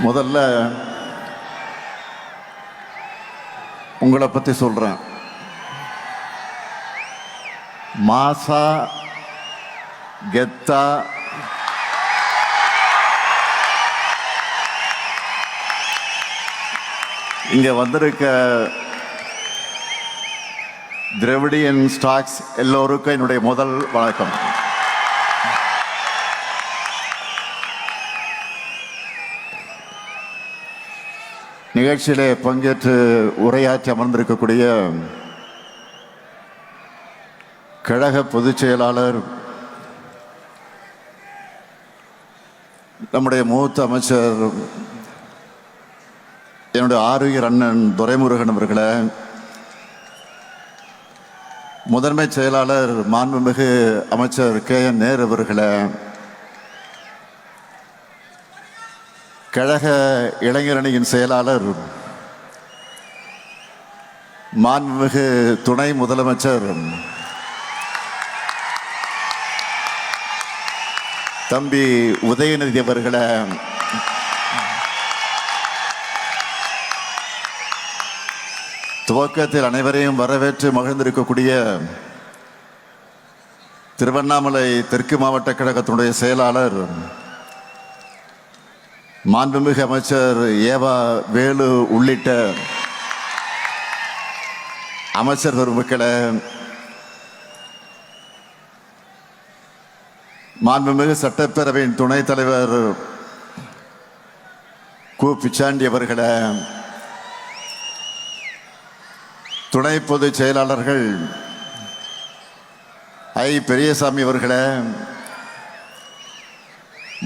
முதல்ல உங்களை பற்றி சொல்கிறேன். மாசா கெத்தா இங்கே வந்திருக்க திராவிடியன் ஸ்டாக்ஸ் எல்லோருக்கும் என்னுடைய முதல் வணக்கம். நிகழ்ச்சியிலே பங்கேற்று உரையாற்றி அமர்ந்திருக்கக்கூடிய கழக பொதுச் செயலாளர், நம்முடைய மூத்த அமைச்சர், என்னுடைய ஆரோக்கியர் அண்ணன் துரைமுருகன் அவர்களே, முதன்மை செயலாளர் மாண்புமிகு அமைச்சர் KN நேரு அவர்களே, கழக இளைஞரணியின் செயலாளர் மாண்புமிகு துணை முதலமைச்சர் தம்பி உதயநிதி அவர்களே, துவக்கத்தில் அனைவரையும் வரவேற்று மகிழ்ந்திருக்கக்கூடிய திருவண்ணாமலை தெற்கு மாவட்ட கழகத்தினுடைய செயலாளர் மாண்புமிகு அமைச்சர் ஏவா வேலு உள்ளிட்ட அமைச்சர் பெருமக்களே, மாண்புமிகு சட்டப்பேரவையின் துணைத் தலைவர் கு பிச்சாண்டி அவர்களே, துணை பொதுச் செயலாளர்கள் பெரியசாமி அவர்களே,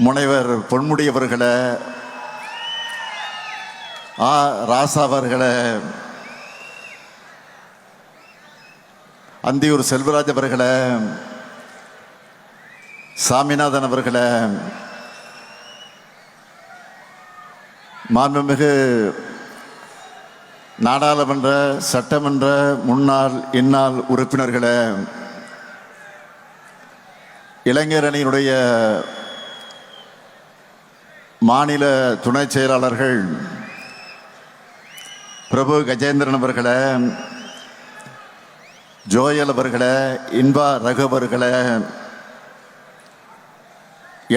முனைவர் பொன்முடி அவர்களே, ராசா அவர்களே, அந்தியூர் செல்வராஜ் அவர்களே, சாமிநாதன் அவர்களே, மாண்புமிகு நாடாளுமன்ற சட்டமன்ற முன்னாள் இந்நாள் உறுப்பினர்களே, இளைஞரணியினுடைய மாநில துணை செயலாளர்கள் பிரபு கஜேந்திரன் அவர்களே, ஜோயல் அவர்களே, இன்பா ரகு அவர்களே,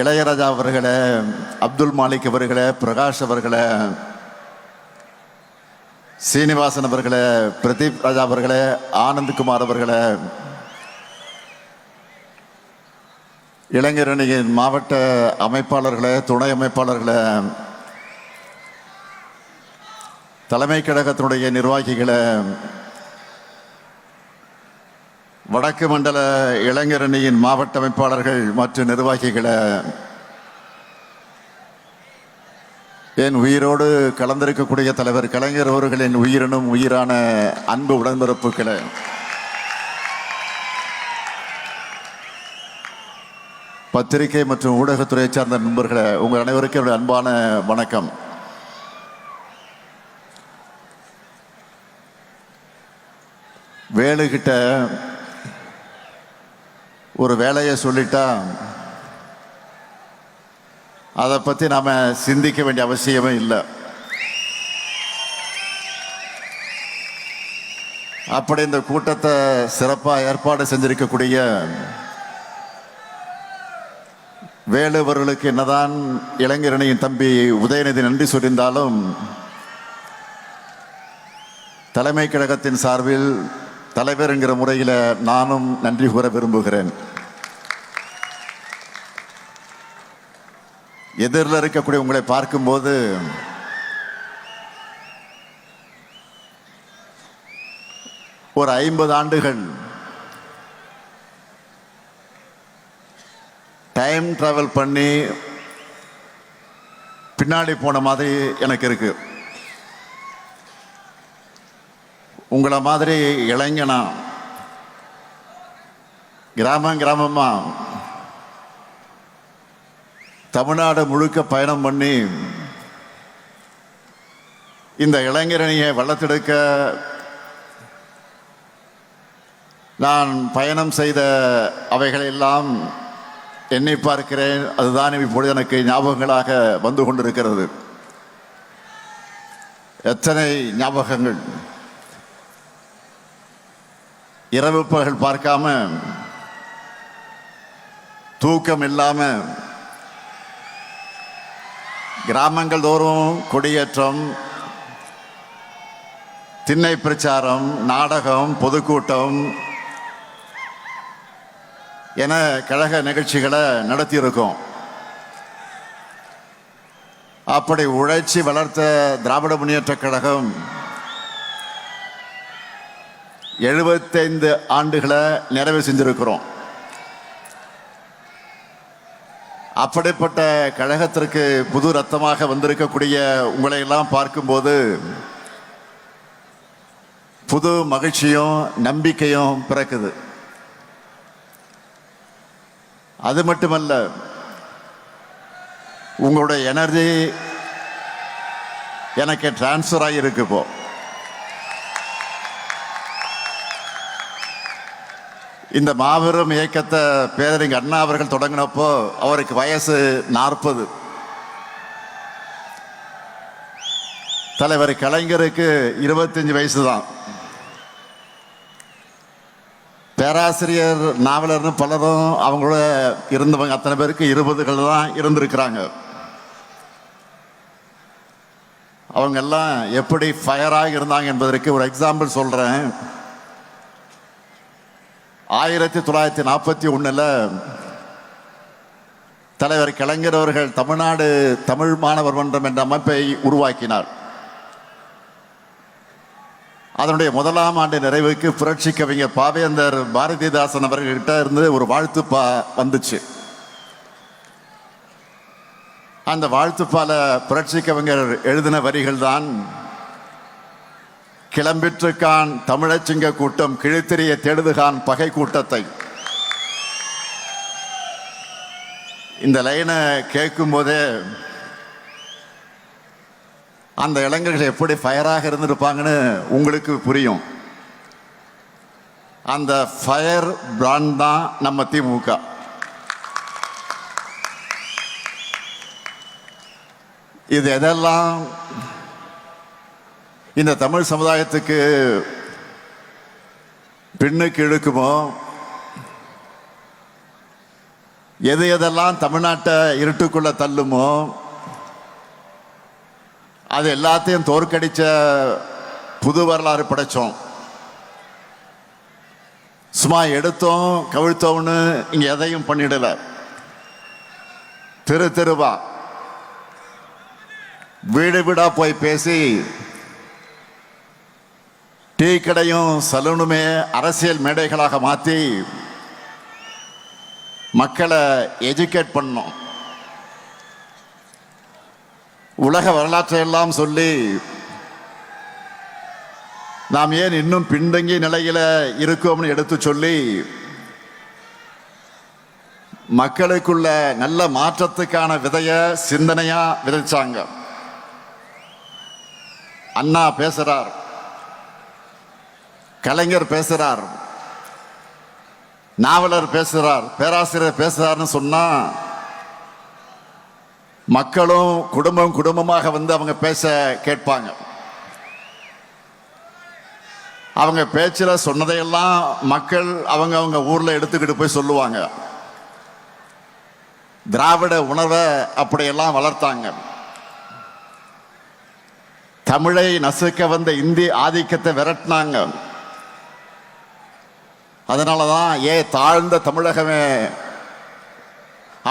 இளையராஜா அவர்களே, அப்துல் மாலிக் அவர்களே, பிரகாஷ் அவர்களே, சீனிவாசன் அவர்களே, பிரதீப் ராஜா அவர்களே, ஆனந்த்குமார் அவர்களே, இளைஞரணியின் மாவட்ட அமைப்பாளர்களே, துணை அமைப்பாளர்களே, தலைமை கழகத்தினுடைய நிர்வாகிகளே, வடக்கு மண்டல இளைஞரணியின் மாவட்ட அமைப்பாளர்கள் மற்றும் நிர்வாகிகளே, என் உயிரோடு கலந்திருக்கக்கூடிய தலைவர் கலைஞர் அவர்களின் உயிரினும் உயிரான அன்பு உடன்பிறப்புகளே, பத்திரிகை மற்றும் ஊடகத்துறையை சார்ந்த நண்பர்களே, உங்கள் அனைவருக்கும் என்னுடைய அன்பான வணக்கம். வேலுகிட்ட ஒரு வேலையை சொல்லிட்டா அதை பற்றி நாம் சிந்திக்க வேண்டிய அவசியமே இல்லை. அப்படி இந்த கூட்டத்தை சிறப்பாக ஏற்பாடு செஞ்சிருக்கக்கூடிய வேலுவர்களுக்கு என்னதான் இளைஞரணியின் தம்பி உதயநிதி நன்றி சொல்லியிருந்தாலும், தலைமை கழகத்தின் சார்பில் தலைவர் என்கிற முறையில் நானும் நன்றி கூற விரும்புகிறேன். எதிரில் இருக்கக்கூடிய உங்களை பார்க்கும்போது ஒரு 50 ஆண்டுகள் டைம் டிராவல் பண்ணி பின்னாடி போன மாதிரி எனக்கு இருக்கு. உங்களை மாதிரி இளைஞனா கிராமமா தமிழ்நாடு முழுக்க பயணம் பண்ணி இந்த இளைஞரணியை வளர்த்தெடுக்க நான் பயணம் செய்த அவைகளெல்லாம் எண்ணி பார்க்கிறேன். அதுதான் இப்பொழுது எனக்கு ஞாபகங்களாக வந்து கொண்டிருக்கிறது. எத்தனை ஞாபகங்கள். இரவு பகல் பார்க்காம, தூக்கம் இல்லாம கிராமங்கள் தோறும் கொடியேற்றம், திண்ணை பிரச்சாரம், நாடகம், பொதுக்கூட்டம் என கழக நிகழ்ச்சிகளை நடத்தியிருக்கோம். அப்படி உழைச்சி வளர்த்த திராவிட முன்னேற்ற கழகம் 75 ஆண்டுகளை நிறைவு செஞ்சிருக்கிறோம். அப்படிப்பட்ட கழகத்திற்கு புது ரத்தமாக வந்திருக்கக்கூடிய உங்களை எல்லாம் பார்க்கும்போது புது மகிழ்ச்சியும் நம்பிக்கையும் பிறக்குது. அது மட்டுமல்ல, உங்களுடைய எனர்ஜி எனக்கு டிரான்ஸ்ஃபர் ஆகியிருக்கு. இப்போ இந்த மாபெரும் இயக்கத்தை பேரறிஞர் அண்ணா அவர்கள் தொடங்கினப்போ அவருக்கு வயசு 40. தலைவர் கலைஞருக்கு 25 வயசு தான். பேராசிரியர், நாவலர்னு பலரும் அவங்களோட இருந்தவங்க அத்தனை பேருக்கு 20கள் தான் இருந்திருக்கிறாங்க. அவங்க எல்லாம் எப்படி ஃபயராக இருந்தாங்க என்பதற்கு ஒரு எக்ஸாம்பிள் சொல்றேன். 1941 தலைவர் கலைஞர் அவர்கள் தமிழ்நாடு தமிழ் மாணவர் மன்றம் என்ற அமைப்பை உருவாக்கினார். அதனுடைய முதலாம் ஆண்டு நிறைவுக்கு புரட்சி கவிஞர் பாவேந்தர் பாரதிதாசன் அவர்கள்கிட்ட இருந்து ஒரு வாழ்த்துப்பா வந்துச்சு. அந்த வாழ்த்துப்பால புரட்சி கவிஞர் எழுதின வரிகள் தான், கிளம்பிற்றுக்கான் தமிழச்சிங்க கூட்டம் கிழித்தெறிய தேடுதுகான் பகை கூட்டத்தை. இந்த லைனை கேட்கும் போதே அந்த இளைஞர்கள் எப்படி ஃபயராக இருந்திருப்பாங்கன்னு உங்களுக்கு புரியும். அந்த ஃபயர் பிராண்ட் தான் நம்ம திமுக. இது எதெல்லாம் இந்த தமிழ் சமுதாயத்துக்கு பின்னுக்கு இழுக்குமோ, எது எதெல்லாம் தமிழ்நாட்டை இருட்டுக்குள்ள தள்ளுமோ, அது எல்லாத்தையும் தோற்கடிச்ச புது வரலாறு படைச்சோம். சும்மா எடுத்தோம் கவிழ்த்தோம்னு இங்க எதையும் பண்ணிடல. தெரு தெருவா, வீடு வீடா போய் பேசி, டீ கடையும் சலூனுமே அரசியல் மேடைகளாக மாற்றி மக்களை எஜுகேட் பண்ணோம். உலக வரலாற்றை எல்லாம் சொல்லி நாம் ஏன் இன்னும் பின்தங்கிய நிலையில இருக்கோம்னு எடுத்து சொல்லி மக்களுக்குள்ள நல்ல மாற்றத்துக்கான விதைய சிந்தனையா விதைச்சாங்க. அண்ணா பேசுறார், கலைஞர் பேசுறார், நாவலர் பேசுறார், பேராசிரியர் பேசுறார்னு சொன்னா மக்களும் குடும்பம் குடும்பமாக வந்து அவங்க பேச கேட்பாங்க. அவங்க பேச்சில் சொன்னதையெல்லாம் மக்கள் அவங்க அவங்க ஊர்ல எடுத்துக்கிட்டு போய் சொல்லுவாங்க. திராவிட உணர்வை அப்படியெல்லாம் வளர்த்தாங்க. தமிழை நசுக்க வந்த இந்தி ஆதிக்கத்தை விரட்டினாங்க. அதனாலதான் தாழ்ந்த தமிழகமே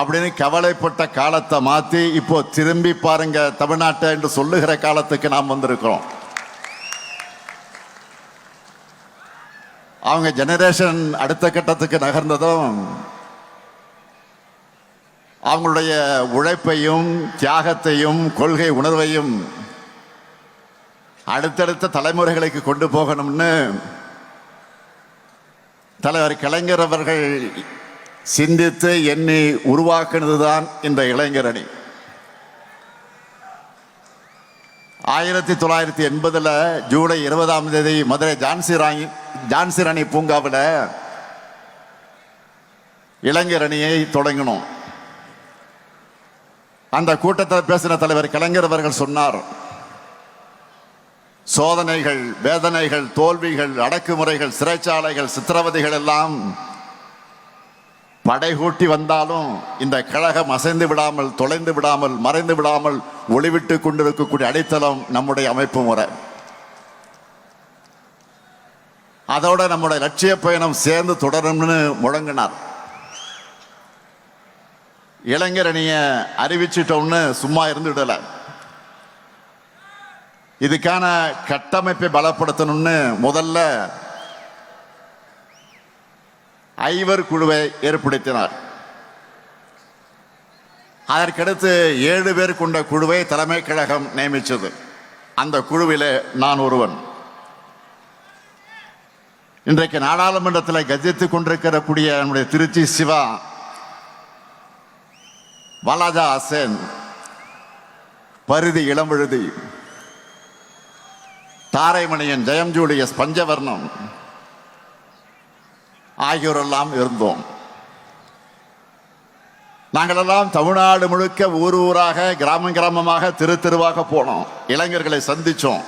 அப்படின்னு கவலைப்பட்ட காலத்தை மாற்றி இப்போ திரும்பி பாருங்க தமிழ்நாட்டை என்று சொல்லுகிற காலத்துக்கு நாம் வந்திருக்கிறோம். அவங்க ஜெனரேஷன் அடுத்த கட்டத்துக்கு நகர்ந்ததும் அவங்களுடைய உழைப்பையும் தியாகத்தையும் கொள்கை உணர்வையும் அடுத்தடுத்த தலைமுறைகளுக்கு கொண்டு போகணும்னு தலைவர் கலைஞர் அவர்கள் சிந்தித்து எண்ணி உருவாக்குனதுதான் இந்த இளைஞரணி. 1980 ஜூலை 20 மதுரை ஜான்சி ராணி பூங்காவில் இளைஞரணியை தொடங்கினோம். அந்த கூட்டத்தில் பேசின தலைவர் கலைஞர் அவர்கள் சொன்னார், சோதனைகள், வேதனைகள், தோல்விகள், அடக்குமுறைகள், சிறைச்சாலைகள், சித்திரவதைகள் எல்லாம் படைகூட்டி வந்தாலும் இந்த கழகம் அசைந்து விடாமல், தொலைந்து விடாமல், மறைந்து விடாமல் ஒளிவிட்டு கொண்டிருக்கக்கூடிய அடித்தளம் நம்முடைய அமைப்பு முறை. அதோட நம்முடைய லட்சிய பயணம் சேர்ந்து தொடரும்னு முழங்கினார். இளைஞரணிய அறிவிச்சிட்டோம்னு சும்மா இருந்துடல. இதுக்கான கட்டமைப்பை பலப்படுத்தணும்னு முதல்ல ஐவர் குழுவை ஏற்படுத்தினார். அதற்கடுத்து 7 பேர் கொண்ட குழுவை தலைமை கழகம் நியமித்தது. அந்த குழுவிலே நான் ஒருவன். இன்றைக்கு நாடாளுமன்றத்தில் கஜித்துக் கொண்டிருக்கக்கூடிய நம்முடைய திருச்சி சிவா, வாலாஜா ஹசேன், பரிதி இளம்பழுதி, தாரைமணியன், ஜெயம் ஜூலியஸ், பஞ்சவர்ணம் ஆகியோரெல்லாம் இருந்தோம். நாங்களெல்லாம் தமிழ்நாடு முழுக்க ஊர் ஊராக, கிராமம் கிராமமாக, தெரு தெருவாக போனோம். இளைஞர்களை சந்திச்சோம்.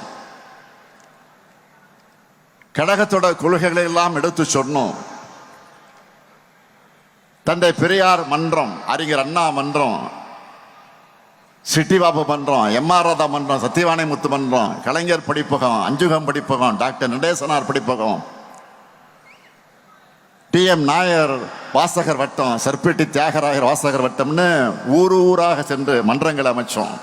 கழகத்தோட கொள்கைகளை எல்லாம் எடுத்து சொன்னோம். தந்தை பெரியார் மன்றம், அறிஞர் அண்ணா மன்றம், சிட்டிபாபு மன்றம், எம்ஆர் ராதா மன்றம், சத்தியவாணி முத்து மன்றம், கலைஞர் படிப்பகம், அஞ்சுகம் படிப்பகம், டாக்டர் நடேசனார் படிப்பகம், TM நாயர் வாசகர் வட்டம், சர்பேட்டி தியாகராயர் வாசகர் வட்டம்னு ஊர் ஊராக சென்று மன்றங்களை அமைச்சோம்.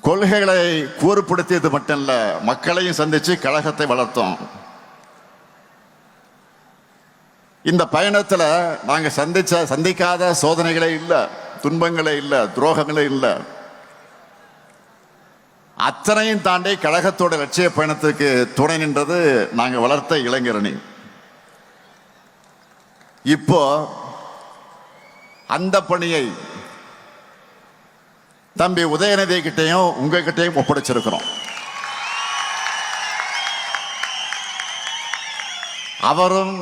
கொள்கைகளை கூறுபடுத்தியது மட்டும் இல்ல, மக்களையும் சந்திச்சு கழகத்தை வளர்த்தோம். இந்த பயணத்துல நாங்க சந்திக்காத சோதனைகளே இல்லை, துன்பங்களே இல்லை, துரோகங்களே இல்லை. அத்தனையும் தாண்டி கழகத்தோட லட்சிய பயணத்துக்கு துணை நின்றது நாங்க வளர்த்த இளைஞரணி. இப்போ அந்த பணியை தம்பி உதயநிதி கிட்டையும் உங்ககிட்டையும் ஒப்படைச்சிருக்கிறோம். அவரும்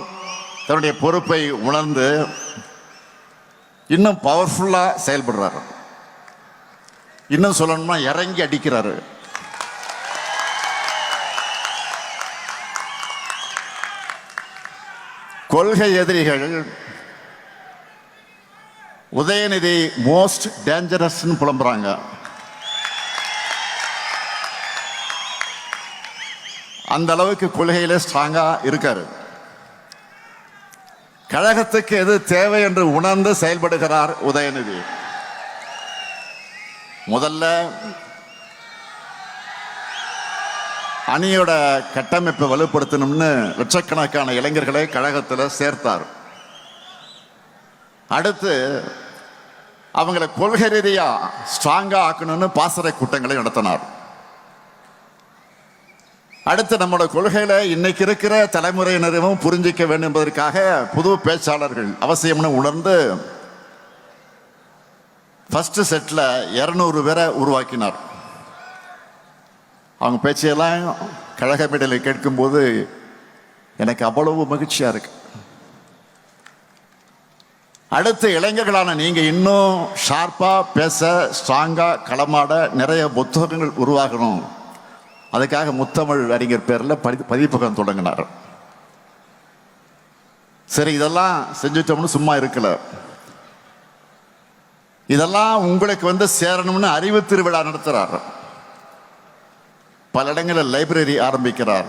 தன்னுடைய பொறுப்பை உணர்ந்து இன்னும் பவர்ஃபுல்லா செயல்படுறாரு. இன்னும் சொல்லணும்னா இறங்கி அடிக்கிறாரு. கொள்கை எதிரிகள் உதயநிதி மோஸ்ட் டேஞ்சரஸ் புலம்புறாங்க. அந்த அளவுக்கு கொள்கையில ஸ்ட்ராங்கா இருக்காரு. கழகத்துக்கு எது தேவை என்று உணர்ந்து செயல்படுகிறார் உதயநிதி. முதல்ல அணியோட கட்டமைப்பை வலுப்படுத்தணும்னு லட்சக்கணக்கான இளைஞர்களை கழகத்தில் சேர்த்தார். அடுத்து அவங்களை கொள்கை ரீதியா ஸ்ட்ராங்கா ஆக்கணும்னு பாசறை கூட்டங்களை நடத்தினார். அடுத்து நம்மளோட கொள்கையில இன்னைக்கு இருக்கிற தலைமுறையினரும் புரிஞ்சிக்க வேண்டும் என்பதற்காக புது பேச்சாளர்கள் அவசியம்னு உணர்ந்து ஃபர்ஸ்ட் செட்ல 200 பேரை உருவாக்கினார். அவங்க பேச்சையெல்லாம் கழக மேடையில் கேட்கும்போது எனக்கு அவ்வளவு மகிழ்ச்சியா இருக்கு. அடுத்து இளைஞர்களான நீங்க இன்னும் ஷார்ப்பா பேச, ஸ்ட்ராங்கா களமாட நிறைய புத்தகங்கள் உருவாகணும். அதுக்காக முத்தமிழ் அறிஞர் பேரில் பதிப்பகம் தொடங்கினார். சரி, இதெல்லாம் செஞ்சுட்டோம்னு சும்மா இருக்கல. இதெல்லாம் உங்களுக்கு சேரணும்னு அறிவு திருவிழா நடத்துறார். பல இடங்களில் லைப்ரரி ஆரம்பிக்கிறார்.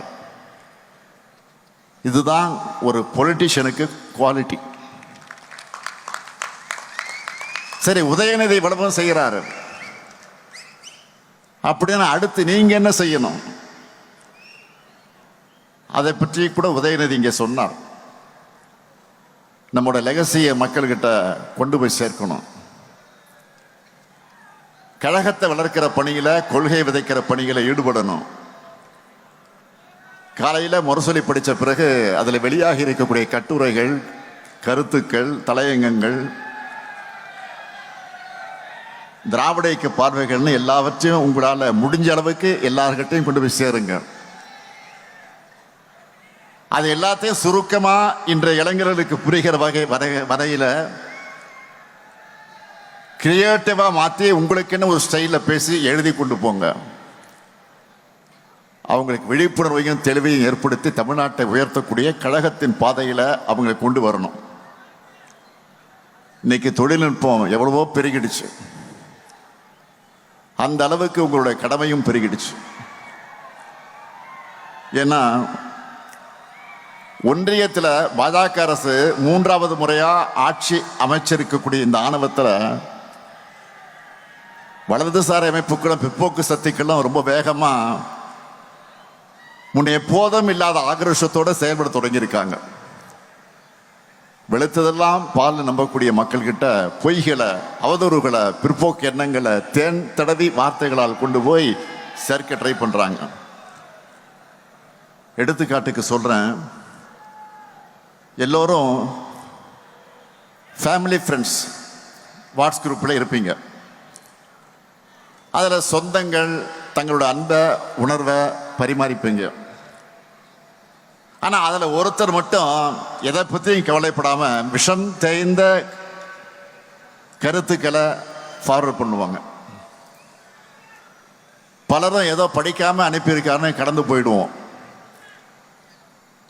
இதுதான் ஒரு பொலிட்டிஷியனுக்கு குவாலிட்டி. சரி, உதயநிதி விளம்பரம் செய்கிறாரு அப்படின்னா அடுத்து நீங்க என்ன செய்யணும்? அதை பற்றி கூட உதயநிதி இங்கே சொன்னார். நம்மளோட லெகசியை மக்கள்கிட்ட கொண்டு போய் சேர்க்கணும். கழகத்தை வளர்க்கிற பணியில, கொள்கை விதைக்கிற பணிகளை ஈடுபடணும். காலையில முரசொலி படித்த பிறகு அதில் வெளியாகி இருக்கக்கூடிய கட்டுரைகள், கருத்துக்கள், தலையங்கங்கள், திராவிட இயக்க பார்வைகள்னு எல்லாவற்றையும் உங்களால் முடிஞ்ச அளவுக்கு எல்லார்கிட்டையும் கொண்டு போய் சேருங்க. அது எல்லாத்தையும் சுருக்கமா இன்றைய இளைஞர்களுக்கு புரிகிற வரையில கிரியேட்டிவா மாற்றி உங்களுக்குன்னு ஒரு ஸ்டைலில் பேசி எழுதி கொண்டு போங்க. அவங்களுக்கு விழிப்புணர்வையும் தெளிவையும் ஏற்படுத்தி தமிழ்நாட்டை உயர்த்தக்கூடிய கழகத்தின் பாதையில் அவங்களை கொண்டு வரணும். இன்னைக்கு தொழில்நுட்பம் எவ்வளவோ பெருகிடுச்சு, அந்த அளவுக்கு உங்களுடைய கடமையும் பெருகிடுச்சு. ஏன்னா ஒன்றியத்தில் பாஜக அரசு 3வது முறையா ஆட்சி அமைச்சிருக்கக்கூடிய இந்த ஆணவத்தில் வலதுசாரி அமைப்புகளும் பிற்போக்கு சக்திகளும் ரொம்ப வேகமா முன்னே எப்போதும் இல்லாத ஆக்ரோஷத்தோடு செயல்பட தொடங்கியிருக்காங்க. வெளுத்ததெல்லாம் பால் நம்பக்கூடிய மக்கள்கிட்ட பொய்களை, அவதூறுகளை, பிற்போக்கு எண்ணங்களை தேன் தடவி வார்த்தைகளால் கொண்டு போய் சேர்க்க ட்ரை பண்றாங்க. எடுத்துக்காட்டுக்கு சொல்றேன், எல்லோரும் ஃபேமிலி ஃப்ரெண்ட்ஸ் வாட்ஸ் குரூப்பில் இருப்பீங்க. அதில் சொந்தங்கள் தங்களோட அன்பை உணர்வை பரிமாறிப்பீங்க. ஆனால் அதில் ஒருத்தர் மட்டும் எதை பற்றியும் கவலைப்படாமல் விஷம் தேய்ந்த கருத்துக்களை ஃபார்வர்ட் பண்ணுவாங்க. பலரும் ஏதோ படிக்காமல் அனுப்பியிருக்காருன்னு கடந்து போயிடுவோம்.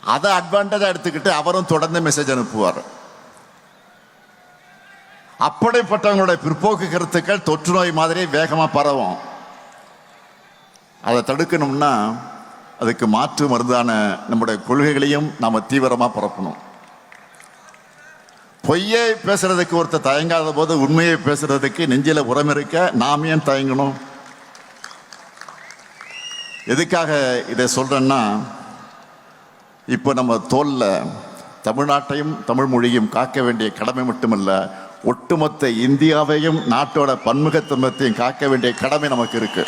அதை அட்வான்டேஜாக எடுத்துக்கிட்டு அவரும் தொடர்ந்து மெசேஜ் அனுப்புவார். அப்படிப்பட்டவங்களுடைய பிற்போக்கு கருத்துக்கள் தொற்று நோய் மாதிரி வேகமாக பரவும். அதை தடுக்கணும்னா அதுக்கு மாற்று மருந்தான நம்முடைய கொள்கைகளையும் நாம் தீவிரமாக பரப்பணும். பொய்யை பேசுறதுக்கு ஒருத்தர் தயங்காத போது உண்மையை பேசுறதுக்கு நெஞ்சில உரம் இருக்க நாம் ஏன் தயங்கணும்? எதுக்காக இதை சொல்றேன்னா, இப்போ நம்ம தோல்ல தமிழ்நாட்டையும் தமிழ் மொழியும் காக்க வேண்டிய கடமை மட்டுமல்ல, ஒட்டுமொத்த இந்தியாவையும் நாட்டோட பன்முகத்தன்மையையும் காக்க வேண்டிய கடமை நமக்கு இருக்கு.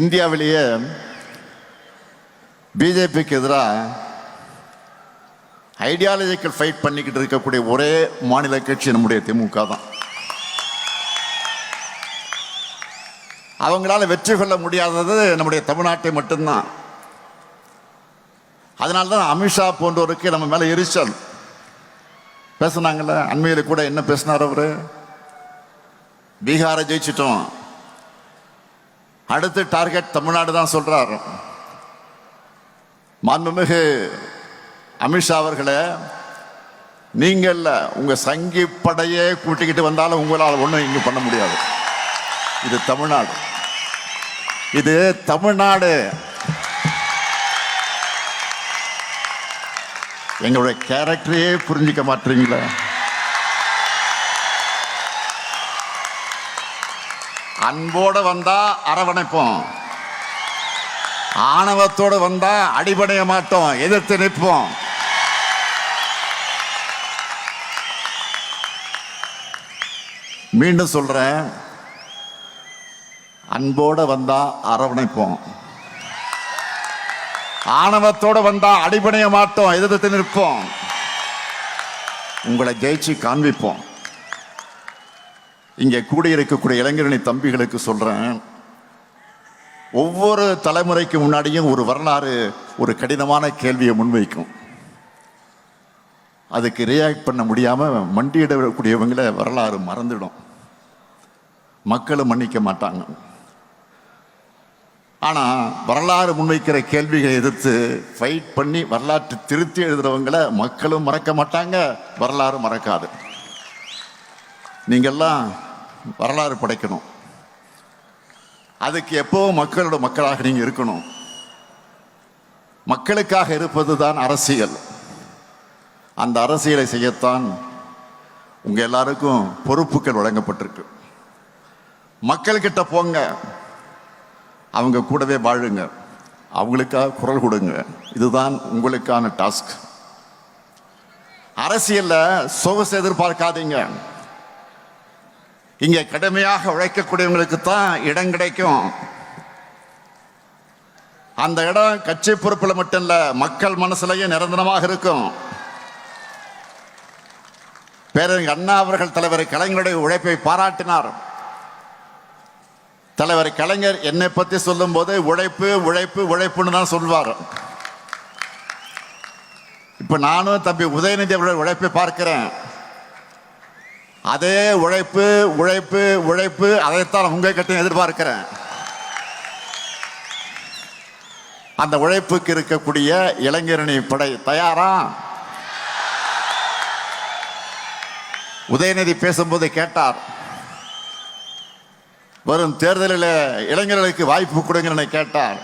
இந்தியாவிலேயே பிஜேபிக்கு எதிராக ஐடியாலஜிக்கல் ஃபைட் பண்ணிக்கிட்டு இருக்கக்கூடிய ஒரே மாநில கட்சி நம்முடைய திமுக தான். அவங்களால வெற்றி கொள்ள முடியாதது நம்முடைய தமிழ்நாட்டை மட்டும்தான். அதனால்தான் அமித்ஷா போன்றவருக்கு நம்ம மேல எரிச்சல். பேசினாங்கல்ல, அண்மையில் கூட என்ன பேசினார் அவரு? பீகாரை ஜெயிச்சிட்டோம், அடுத்து டார்கெட் தமிழ்நாடு தான் சொல்றார். மாண்புமிகு அமித்ஷா அவர்களே, நீங்கள் உங்க சங்கி படையே கூட்டிக்கிட்டு வந்தாலும் உங்களால் ஒன்றும் இங்க பண்ண முடியாது. இது தமிழ்நாடு, இது தமிழ்நாடு. எங்களுடைய கேரக்டரையே புரிஞ்சிக்க மாட்டீங்களா? அன்போடு வந்தா அரவணைப்போம், ஆணவத்தோடு வந்தா அடிபடைய மாட்டோம், எதிர்த்து நிற்போம். மீண்டும் சொல்றேன், அன்போடு வந்தா அரவணைப்போம், ஆணவத்தோடு வந்தா அடிபடைய மாட்டோம், எதிர்த்து நிற்போம், உங்களை ஜெயிச்சு காண்பிப்போம். இங்கே கூடியிருக்கக்கூடிய இளைஞரணி தம்பிகளுக்கு சொல்றேன், ஒவ்வொரு தலைமுறைக்கு முன்னாடியும் ஒரு வரலாறு ஒரு கடினமான கேள்வியை முன்வைக்கும். அதுக்கு ரியாக்ட் பண்ண முடியாம மண்டியிடக்கூடியவங்களை வரலாறு மறந்துடும், மக்களும் மன்னிக்க மாட்டாங்க. ஆனா வரலாறு முன்வைக்கிற கேள்விகளை எதிர்த்து ஃபைட் பண்ணி வரலாற்று திருத்தி எழுதுறவங்களை மக்களும் மறக்க மாட்டாங்க, வரலாறு மறக்காது. நீங்கெல்லாம் வரலாறு படைக்கணும். அதுக்கு எப்பவும் மக்களோட மக்களாக நீங்க இருக்கணும். மக்களுக்காக இருப்பது தான் அரசியல். அந்த அரசியலை செய்யத்தான் உங்க எல்லாருக்கும் பொறுப்புகள் வழங்கப்பட்டிருக்கு. மக்கள்கிட்ட போங்க, அவங்க கூடவே வாழுங்க, அவங்களுக்காக குரல் கொடுங்க. இதுதான் உங்களுக்கான டாஸ்க். அரசியல்ல சொகுசு எதிர்பார்க்காதீங்க. இங்க கடுமையாக உழைக்கக்கூடியவங்களுக்கு தான் இடம் கிடைக்கும். அந்த இடம் கட்சி பொறுப்புல மட்டும் இல்ல, மக்கள் மனசுலயும் நிரந்தரமாக இருக்கும். பேரறிஞர் அண்ணா அவர்கள் தலைவர் கலைஞருடைய உழைப்பை பாராட்டினார். தலைவர் கலைஞர் என்னை பத்தி சொல்லும் போது உழைப்பு உழைப்பு உழைப்புன்னு தான் சொல்வார். இப்ப நானும் தம்பி உதயநிதி அவர்கள் உழைப்பை பார்க்கிறேன். அதே உழைப்பு உழைப்பு உழைப்பு, அதைத்தான் உங்க கிட்ட எதிர்பார்க்கிறேன். அந்த உழைப்புக்கு இருக்கக்கூடிய இளைஞரணி படை தயாரா? உதயநிதி பேசும்போது கேட்டார், வரும் தேர்தலில் இளைஞர்களுக்கு வாய்ப்பு கொடுங்க கேட்டார்.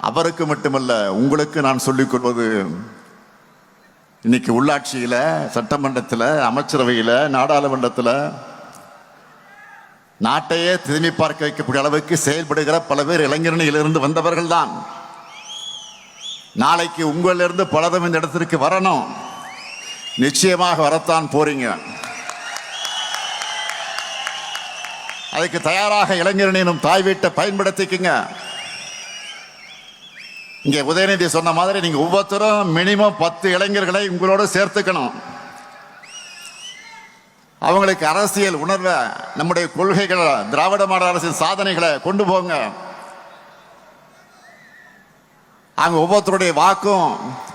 அவருக்கு மட்டுமல்ல, உங்களுக்கு நான் சொல்லிக் கொள்வது, இன்னைக்கு உள்ளாட்சியில், சட்டமன்றத்தில், அமைச்சரவையில், நாடாளுமன்றத்தில் நாட்டையே திரும்பி பார்க்க வைக்கக்கூடிய அளவுக்கு செயல்படுகிற பல பேர் இளைஞரணியிலிருந்து வந்தவர்கள் தான். நாளைக்கு உங்களிலிருந்து பலதும் இந்த இடத்திற்கு வரணும். நிச்சயமாக வரத்தான் போறீங்க. அதுக்கு தயாராக இளைஞரணியும் தாய் வீட்டை பயன்படுத்திக்குங்க. இங்கே உதயநிதி சொன்ன மாதிரி நீங்க ஒவ்வொருத்தரும் மினிமம் 10 இளைஞர்களை உங்களோட சேர்த்துக்கணும். அவங்களுக்கு அரசியல் உணர்வை, நம்முடைய கொள்கைகளை, திராவிட மாடல் அரசின் சாதனைகளை கொண்டு போங்க. அங்க ஒவ்வொருத்தருடைய வாக்கும்,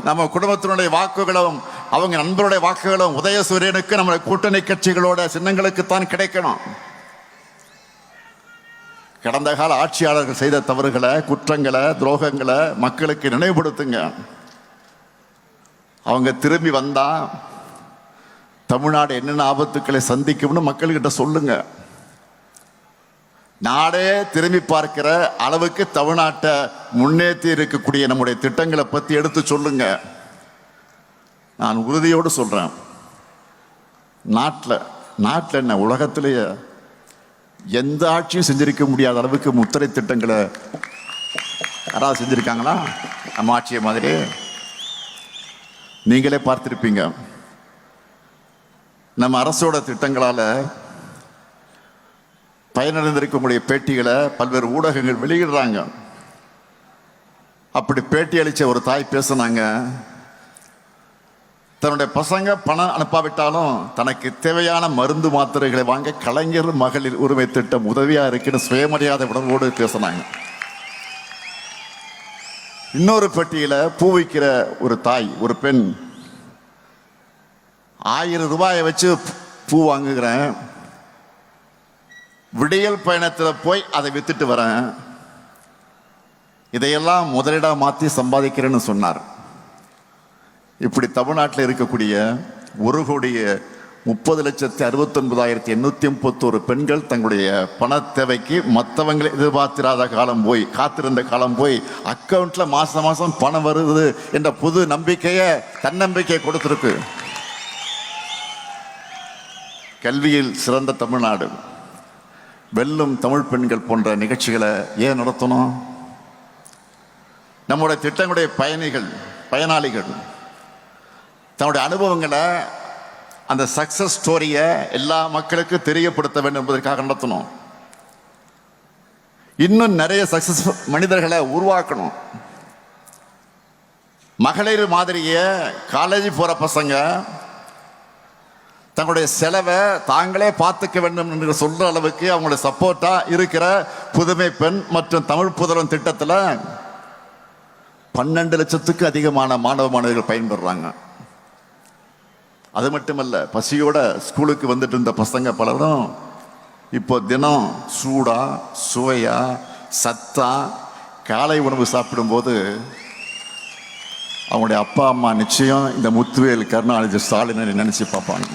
நம்ம குடும்பத்தினுடைய வாக்குகளும், அவங்க நண்பருடைய வாக்குகளும் உதயசூரியனுக்கு நம்முடைய கூட்டணி கட்சிகளோட சின்னங்களுக்குத்தான் கிடைக்கணும். கடந்த கால ஆட்சியாளர்கள் செய்த தவறுகளை, குற்றங்களை, துரோகங்களை மக்களுக்கு நினைவுபடுத்துங்க. அவங்க திரும்பி வந்தா தமிழ்நாடு என்னென்ன ஆபத்துக்களை சந்திக்கும்னு மக்கள்கிட்ட சொல்லுங்க. நாடே திரும்பி பார்க்கிற அளவுக்கு தமிழ்நாட்டை முன்னேற்றி இருக்கக்கூடிய நம்முடைய திட்டங்களை பற்றி எடுத்து சொல்லுங்க. நான் உறுதியோடு சொல்றேன், நாட்டில் என்ன, உலகத்திலேயே எந்த ஆட்சியும் செஞ்சிருக்க முடியாத அளவுக்கு முத்திரை திட்டங்களை யாராவது செஞ்சிருக்காங்களா? நம்ம ஆட்சியை மாதிரி நீங்களே பார்த்திருப்பீங்க. நம்ம அரசோட திட்டங்களால பயனடைந்திருக்கக்கூடிய பேட்டிகளை பல்வேறு ஊடகங்கள் வெளியிடுறாங்க. அப்படி பேட்டி அளிச்ச ஒரு தாய் பேசுனாங்க, தன்னுடைய பசங்க பணம் அனுப்பாவிட்டாலும் தனக்கு தேவையான மருந்து மாத்திரைகளை வாங்க கலைஞர் மகளிர் உரிமை திட்டம் உதவியா இருக்குன்னு சுயமரியாதை உணர்வோடு பேசினாங்க. இன்னொரு பெட்டியில பூ வைக்கிற ஒரு தாய், ஒரு பெண், 1000 ரூபாயை வச்சு பூ வாங்குகிறேன், விடியல் பயணத்தில் போய் அதை வித்துட்டு வரேன், இதையெல்லாம் முதலீடா மாற்றி சம்பாதிக்கிறேன்னு சொன்னார். இப்படி தமிழ்நாட்டில் இருக்கக்கூடிய 1,30,69,831 பெண்கள் தங்களுடைய பண தேவைக்கு மற்றவங்களை எதிர்பார்த்திராத காலம் போய், காத்திருந்த காலம் போய், அக்கௌண்ட்ல மாசம் மாசம் பணம் வருது என்ற புது நம்பிக்கையை, தன்னம்பிக்கையை கொடுத்திருக்கு. கல்வியில் சிறந்த தமிழ்நாடு, வெல்லும் தமிழ் பெண்கள் போன்ற நிகழ்ச்சிகளை ஏன் நடத்தணும்? நம்முடைய திட்டங்களுடைய பயனாளிகள் தன்னுடைய அனுபவங்களை, அந்த சக்சஸ் ஸ்டோரியை எல்லா மக்களுக்கும் தெரியப்படுத்த வேண்டும் என்பதற்காக நடத்தணும். இன்னும் நிறைய சக்சஸ் மனிதர்களை உருவாக்கணும். மகளிர் மாதிரியே காலேஜ் போற பசங்க தங்களுடைய செலவை தாங்களே பார்த்துக்க வேண்டும் என்று சொல்ற அளவுக்கு அவங்களுடைய சப்போர்ட்டா இருக்கிற புதுமை பெண் மற்றும் தமிழ் புதல்வன் திட்டத்தில் 12 லட்சத்துக்கு அதிகமான மாணவர்கள் பயன்பெறாங்க. அது மட்டுமல்ல, பசியோட ஸ்கூலுக்கு வந்துட்டு இருந்த பசங்க பலரும் இப்போ தினம் சூடா, சுவையா, சத்தா காலை உணவு சாப்பிடும்போது அவங்களுடைய அப்பா அம்மா நிச்சயம் இந்த முத்துவேல், கருணாநிதி, ஸ்டாலினை நினைச்சு பார்ப்பாங்க.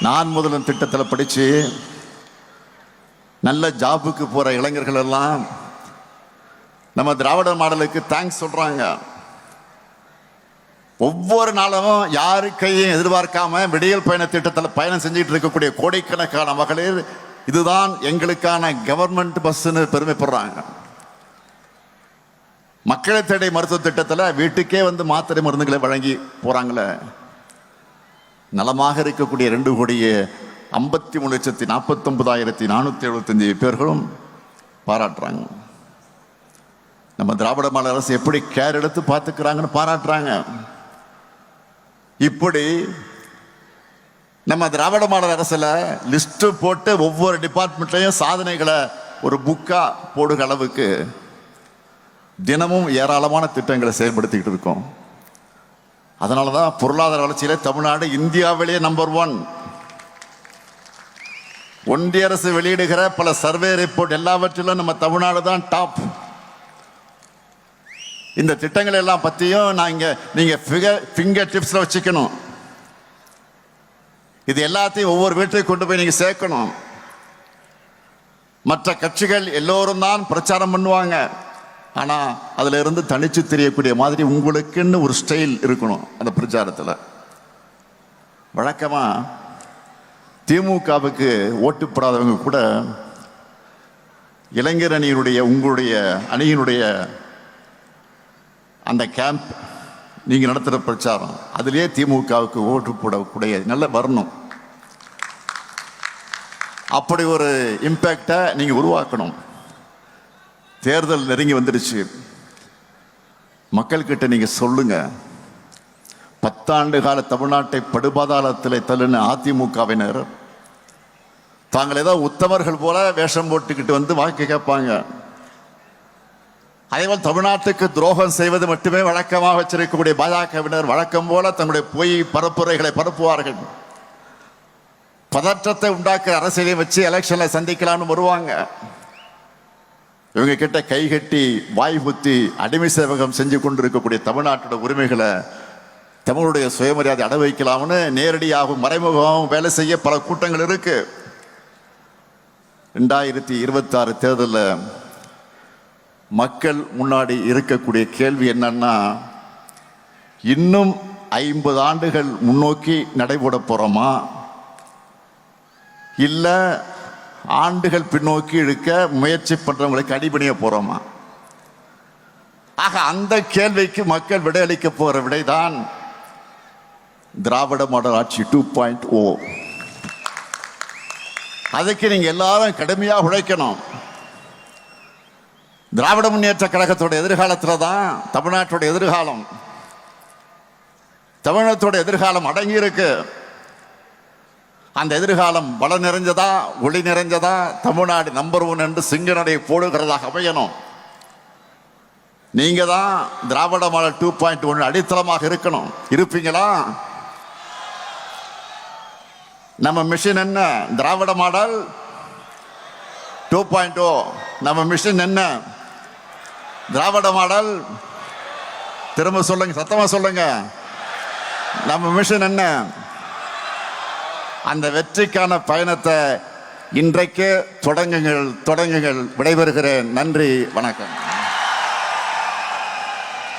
நான் முதல்வன் திட்டத்தில் படிச்சு நல்ல ஜாபுக்கு போற இளைஞர்கள் எல்லாம் நம்ம திராவிட மாடலுக்கு தேங்க்ஸ் சொல்றாங்க. ஒவ்வொரு நாளும் யாரு கையும் எதிர்பார்க்காம விடியல் பயண திட்டத்தில் பயணம் செஞ்சுட்டு இருக்கக்கூடிய கோடிக்கணக்கான மகளிர் இதுதான் எங்களுக்கான கவர்மெண்ட் பஸ்ன்னு பெருமைப்படுறாங்க. மக்களை தேடி மருத்துவ திட்டத்தில் வீட்டுக்கே வந்து மாத்திரை மருந்துகளை வழங்கி போறாங்களே. நலமாக இருக்கக்கூடிய 2,53,49,475 பேர்களும் பாராட்டுறாங்க. நம்ம திராவிட மாடல் அரசு எப்படி கேர் எடுத்து பார்த்துக்கிறாங்கன்னு பாராட்டுறாங்க. இப்படி நம்ம திராவிட மாடல் அரசுல லிஸ்ட் போட்டு ஒவ்வொரு டிபார்ட்மெண்ட்லையும் சாதனைகளை ஒரு புக்கா போடுகிற அளவுக்கு தினமும் ஏராளமான திட்டங்களை செயல்படுத்திக்கிட்டு இருக்கோம். அதனால தான் பொருளாதார வளர்ச்சியிலே தமிழ்நாடு இந்தியாவிலேயே நம்பர் 1. ஒன்றிய அரசு வெளியிடுகிற பல சர்வே ரிப்போர்ட் எல்லாவற்றிலும் நம்ம தமிழ்நாடு தான் டாப். இந்த திட்டங்கள் எல்லாம் பற்றியும் நீங்க ஃபிங்கர் டிப்ஸ்ல வச்சுக்கணும். இது எல்லாத்தையும் ஒவ்வொரு வீட்டுக்கு கொண்டு போய் நீங்க சேர்க்கணும். மற்ற கட்சிகள் எல்லோரும் தான் பிரச்சாரம் பண்ணுவாங்க, ஆனா அதுல இருந்து தனிச்சு தெரியக்கூடிய மாதிரி உங்களுக்குன்னு ஒரு ஸ்டைல் இருக்கணும். அந்த பிரச்சாரத்தில் வழக்கமா திமுகவுக்கு ஓட்டு போடாதவங்க கூட இளைஞர் அணியினுடைய உங்களுடைய அணியினுடைய அந்த கேம்ப் நீங்க நடத்துகிற பிரச்சாரம் அதிலே திமுகவுக்கு ஓட்டு போடக்கூடிய நல்ல வரணும். அப்படி ஒரு இம்பேக்டை நீங்க உருவாக்கணும். தேர்தல் நெருங்கி வந்துடுச்சு. மக்கள்கிட்ட நீங்க சொல்லுங்க, 10 ஆண்டு கால தமிழ்நாட்டை படுபாதாளத்தில் தள்ளின அதிமுகவினர் தாங்கள் ஏதோ உத்தமர்கள் போல வேஷம் போட்டுக்கிட்டு வந்து வாக்கு கேட்பாங்க. அதேபோல் தமிழ்நாட்டுக்கு துரோகம் செய்வது மட்டுமே வழக்கமாக வச்சிருக்கக்கூடிய பாஜகவினர் வழக்கம் போல தங்களுடைய பொய் பரப்புரைகளை பரப்புவார்கள். பதற்றத்தை உண்டாக்குற அரசியலை வச்சு எலெக்ஷன்ல சந்திக்கலாம்னு வருவாங்க. இவங்க கிட்ட கை கட்டி வாய் புத்தி அடிமை சேவகம் செஞ்சு கொண்டிருக்கக்கூடிய தமிழ்நாட்டோட உரிமைகளை தமிழுடைய சுயமரியாதை அட வைக்கலாம்னு நேரடியாகவும் மறைமுகமாகவும் வேலை செய்ய பல கூட்டங்கள் இருக்கு. 2026 தேர்தலில் மக்கள் முன்னாடி இருக்கக்கூடிய கேள்வி என்னன்னா, இன்னும் 50 ஆண்டுகள் முன்னோக்கி நடைபோட போறோமா, இல்ல ஆண்டுகள் பின்னோக்கி இழுக்க முயற்சி பண்றவங்களுக்கு அடிபணிய போறோமா? ஆக அந்த கேள்விக்கு மக்கள் விடையளிக்க போற விடைதான் திராவிட மாடல் ஆட்சி 2.0. அதுக்கு நீங்க எல்லாரும் கடுமையாக உழைக்கணும். திராவிட முன்னேற்ற கழகத்தோட எதிர்காலத்தில் தான் தமிழ்நாட்டோட எதிர்காலம், தமிழகத்தோட எதிர்காலம் அடங்கி இருக்கு. அந்த எதிர்காலம் வள நிறைஞ்சதா ஒளி நிறைஞ்சதா தமிழ்நாடு நம்பர் 1 என்று சிங்கநடை போடுகிறதாக அமையணும். நீங்க தான் திராவிட மாடல் 2.1 அடித்தளமாக இருக்கணும். இருப்பீங்களா? நம்ம மிஷன் என்ன? திராவிட மாடல் 2.0. நம்ம மிஷன் என்ன? திராவிட மாடல். திரும்ப சொல்லுங்க, சத்தமா சொல்லுங்க. நம்ம மிஷன் என்ன? அந்த வெற்றிக்கான பயணத்தை இன்றைக்கு தொடங்குங்கள். விடைபெறுகிறேன். நன்றி, வணக்கம்.